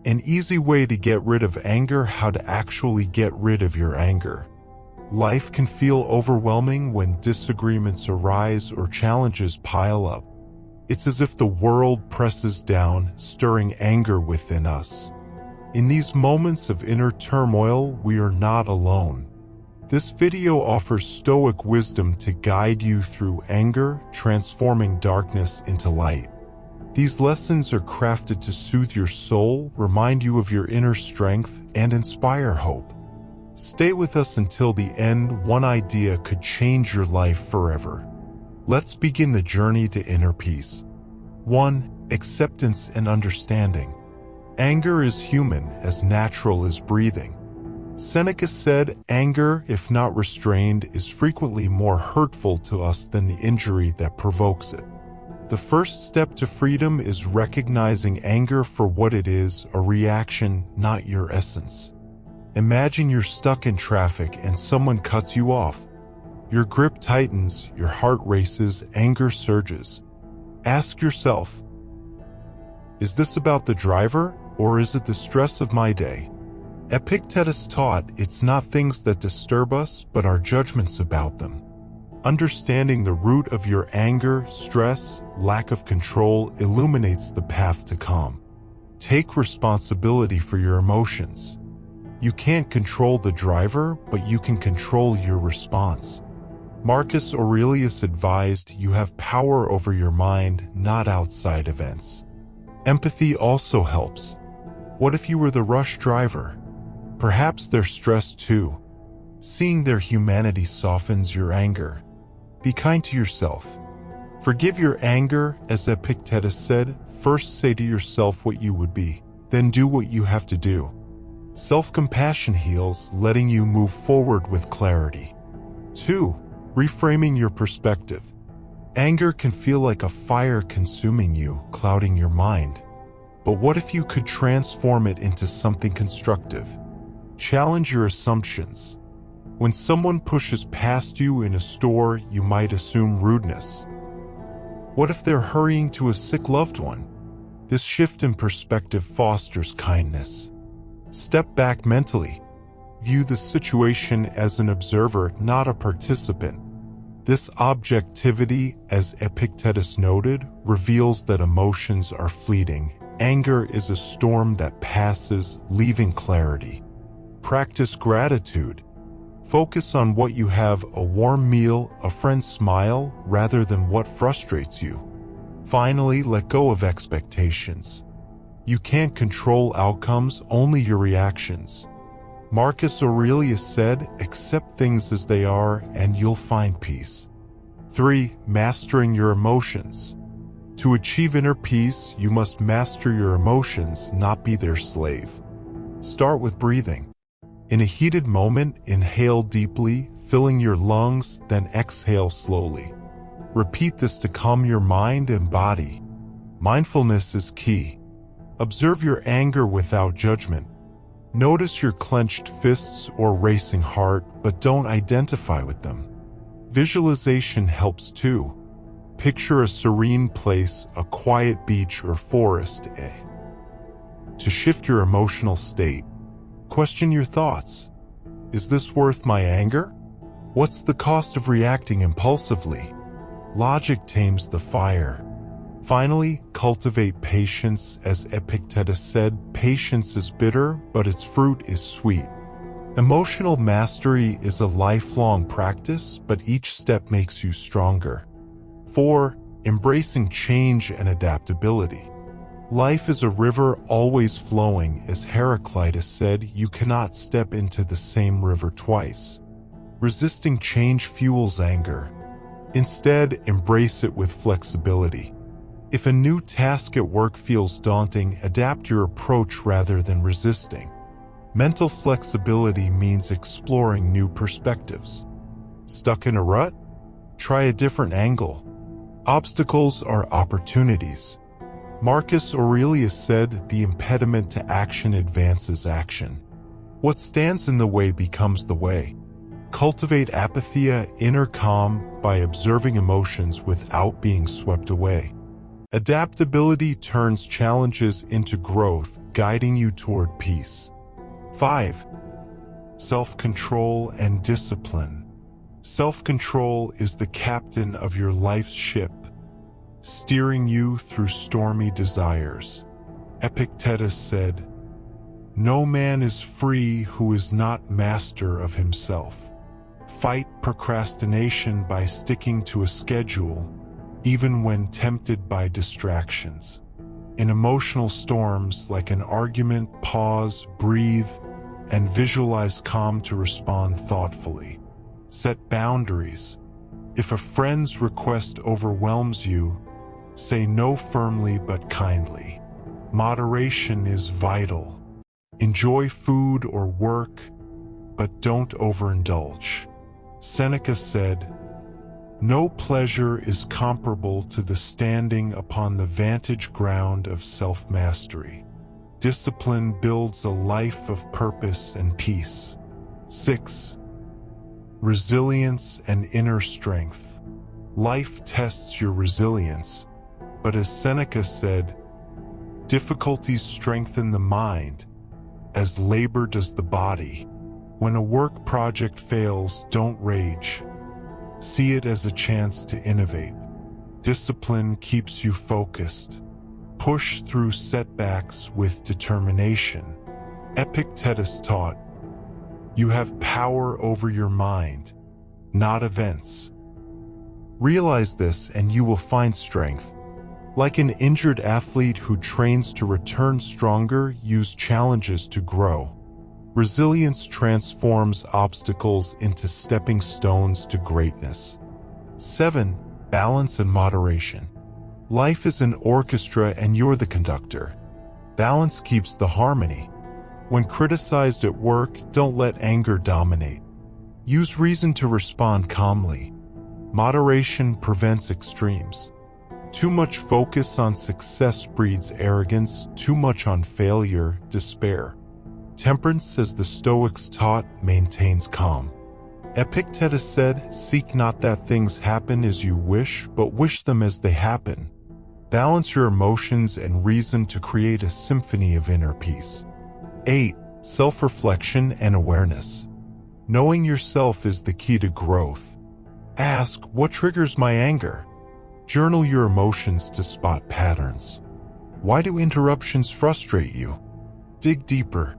An easy way to get rid of anger: how to actually get rid of your anger. Life can feel overwhelming when disagreements arise or challenges pile up. It's as if the world presses down, stirring anger within us. In these moments of inner turmoil, we are not alone. This video offers Stoic wisdom to guide you through anger, transforming darkness into light. These lessons are crafted to soothe your soul, remind you of your inner strength, and inspire hope. Stay with us until the end. One idea could change your life forever. Let's begin the journey to inner peace. 1. Acceptance and understanding. Anger is human, as natural as breathing. Seneca said, "Anger, if not restrained, is frequently more hurtful to us than the injury that provokes it." The first step to freedom is recognizing anger for what it is, a reaction, not your essence. Imagine you're stuck in traffic and someone cuts you off. Your grip tightens, your heart races, anger surges. Ask yourself, is this about the driver, or is it the stress of my day? Epictetus taught, it's not things that disturb us, but our judgments about them. Understanding the root of your anger, stress, lack of control illuminates the path to calm. Take responsibility for your emotions. You can't control the driver, but you can control your response. Marcus Aurelius advised, you have power over your mind, not outside events. Empathy also helps. What if you were the rush driver? Perhaps they're stressed too. Seeing their humanity softens your anger. Be kind to yourself. Forgive your anger, as Epictetus said. First say to yourself what you would be, then do what you have to do. Self-compassion heals, letting you move forward with clarity. 2. Reframing your perspective. Anger can feel like a fire consuming you, clouding your mind. But what if you could transform it into something constructive? Challenge your assumptions. When someone pushes past you in a store, you might assume rudeness. What if they're hurrying to a sick loved one? This shift in perspective fosters kindness. Step back mentally. View the situation as an observer, not a participant. This objectivity, as Epictetus noted, reveals that emotions are fleeting. Anger is a storm that passes, leaving clarity. Practice gratitude. Focus on what you have, a warm meal, a friend's smile, rather than what frustrates you. Finally, let go of expectations. You can't control outcomes, only your reactions. Marcus Aurelius said, accept things as they are and you'll find peace. 3. Mastering your emotions. To achieve inner peace, you must master your emotions, not be their slave. Start with breathing. In a heated moment, inhale deeply, filling your lungs, then exhale slowly. Repeat this to calm your mind and body. Mindfulness is key. Observe your anger without judgment. Notice your clenched fists or racing heart, but don't identify with them. Visualization helps too. Picture a serene place, a quiet beach or forest. To shift your emotional state, question your thoughts. Is this worth my anger? What's the cost of reacting impulsively? Logic tames the fire. Finally, cultivate patience. As Epictetus said, patience is bitter, but its fruit is sweet. Emotional mastery is a lifelong practice, but each step makes you stronger. 4. Embracing change and adaptability. Life is a river always flowing. As Heraclitus said, you cannot step into the same river twice. Resisting change fuels anger. Instead, embrace it with flexibility. If a new task at work feels daunting, adapt your approach rather than resisting. Mental flexibility means exploring new perspectives. Stuck in a rut? Try a different angle. Obstacles are opportunities. Marcus Aurelius said, the impediment to action advances action. What stands in the way becomes the way. Cultivate apatheia, inner calm, by observing emotions without being swept away. Adaptability turns challenges into growth, guiding you toward peace. 5. Self-control and discipline. Self-control is the captain of your life's ship, steering you through stormy desires. Epictetus said, "No man is free who is not master of himself." Fight procrastination by sticking to a schedule, even when tempted by distractions. In emotional storms like an argument, pause, breathe, and visualize calm to respond thoughtfully. Set boundaries. If a friend's request overwhelms you, say no firmly but kindly. Moderation is vital. Enjoy food or work, but don't overindulge. Seneca said, "No pleasure is comparable to the standing upon the vantage ground of self-mastery." Discipline builds a life of purpose and peace. 6. Resilience and inner strength. Life tests your resilience, but as Seneca said, difficulties strengthen the mind, as labor does the body. When a work project fails, don't rage. See it as a chance to innovate. Discipline keeps you focused. Push through setbacks with determination. Epictetus taught, "You have power over your mind, not events." Realize this and you will find strength. Like an injured athlete who trains to return stronger, use challenges to grow. Resilience transforms obstacles into stepping stones to greatness. 7. Balance and moderation. Life is an orchestra and you're the conductor. Balance keeps the harmony. When criticized at work, don't let anger dominate. Use reason to respond calmly. Moderation prevents extremes. Too much focus on success breeds arrogance, too much on failure, despair. Temperance, as the Stoics taught, maintains calm. Epictetus said, "Seek not that things happen as you wish, but wish them as they happen." Balance your emotions and reason to create a symphony of inner peace. 8. Self-reflection and awareness. Knowing yourself is the key to growth. Ask, what triggers my anger? Journal your emotions to spot patterns. Why do interruptions frustrate you? Dig deeper.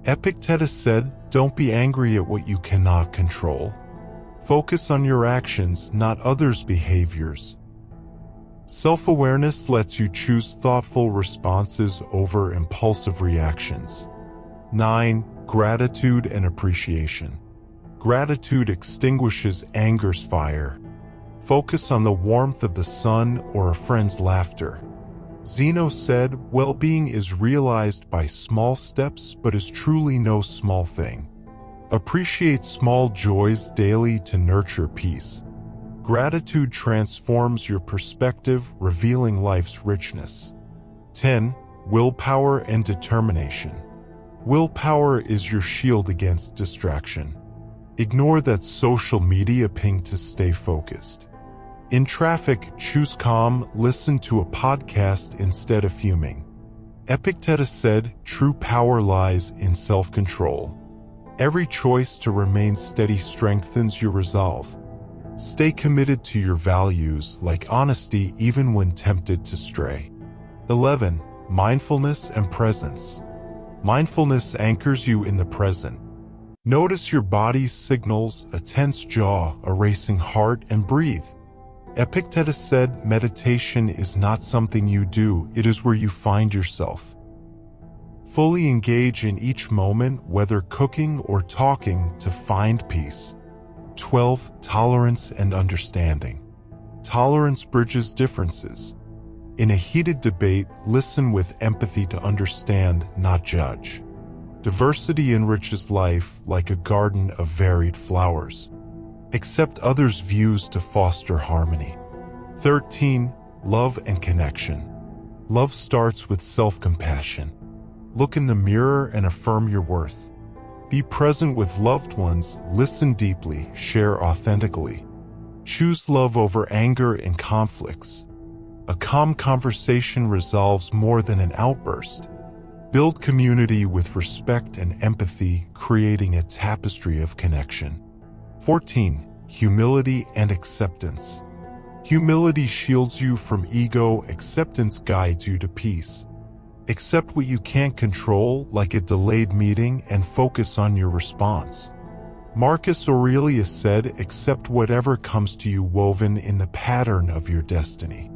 Epictetus said, "Don't be angry at what you cannot control. Focus on your actions, not others' behaviors." Self-awareness lets you choose thoughtful responses over impulsive reactions. 9. Gratitude and appreciation. Gratitude extinguishes anger's fire. Focus on the warmth of the sun or a friend's laughter. Zeno said, "Well-being is realized by small steps, but is truly no small thing." Appreciate small joys daily to nurture peace. Gratitude transforms your perspective, revealing life's richness. 10. Willpower and determination. Willpower is your shield against distraction. Ignore that social media ping to stay focused. In traffic, choose calm, listen to a podcast instead of fuming. Epictetus said, "True power lies in self-control." Every choice to remain steady strengthens your resolve. Stay committed to your values, like honesty, even when tempted to stray. 11. Mindfulness and presence. Mindfulness anchors you in the present. Notice your body's signals, a tense jaw, a racing heart, and breathe. Epictetus said, "Meditation is not something you do, it is where you find yourself." Fully engage in each moment, whether cooking or talking, to find peace. 12. Tolerance and understanding. Tolerance bridges differences. In a heated debate, listen with empathy to understand, not judge. Diversity enriches life like a garden of varied flowers. Accept others' views to foster harmony. 13. Love and connection. Love starts with self-compassion. Look in the mirror and affirm your worth. Be present with loved ones, listen deeply, share authentically. Choose love over anger and conflicts. A calm conversation resolves more than an outburst. Build community with respect and empathy, creating a tapestry of connection. 14. Humility and acceptance. Humility shields you from ego, acceptance guides you to peace. Accept what you can't control, like a delayed meeting, and focus on your response. Marcus Aurelius said, accept whatever comes to you woven in the pattern of your destiny.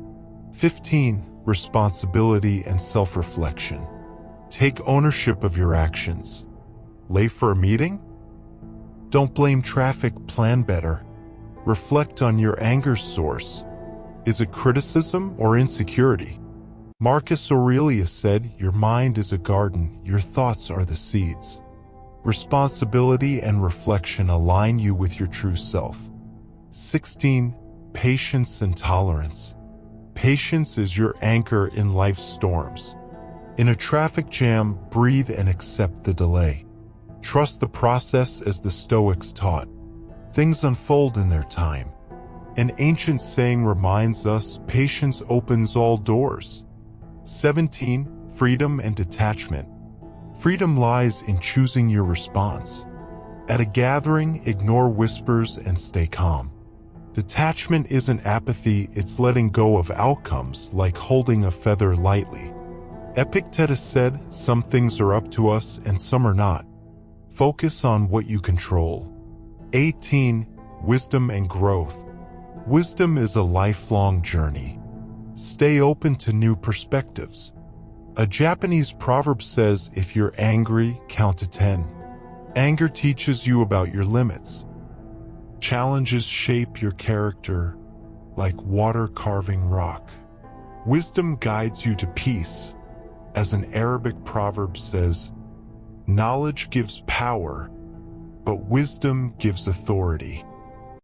15. Responsibility and self-reflection. Take ownership of your actions. Late for a meeting? Don't blame traffic, plan better. Reflect on your anger's source. Is it criticism or insecurity? Marcus Aurelius said, your mind is a garden, your thoughts are the seeds. Responsibility and reflection align you with your true self. 16. Patience and tolerance. Patience is your anchor in life's storms. In a traffic jam, breathe and accept the delay. Trust the process as the Stoics taught. Things unfold in their time. An ancient saying reminds us, patience opens all doors. 17. Freedom and detachment. Freedom lies in choosing your response. At a gathering, ignore whispers and stay calm. Detachment isn't apathy, it's letting go of outcomes, like holding a feather lightly. Epictetus said, some things are up to us and some are not. Focus on what you control. 18. Wisdom and growth. Wisdom is a lifelong journey. Stay open to new perspectives. A Japanese proverb says, if you're angry, count to 10. Anger teaches you about your limits. Challenges shape your character like water carving rock. Wisdom guides you to peace. As an Arabic proverb says, knowledge gives power, but wisdom gives authority.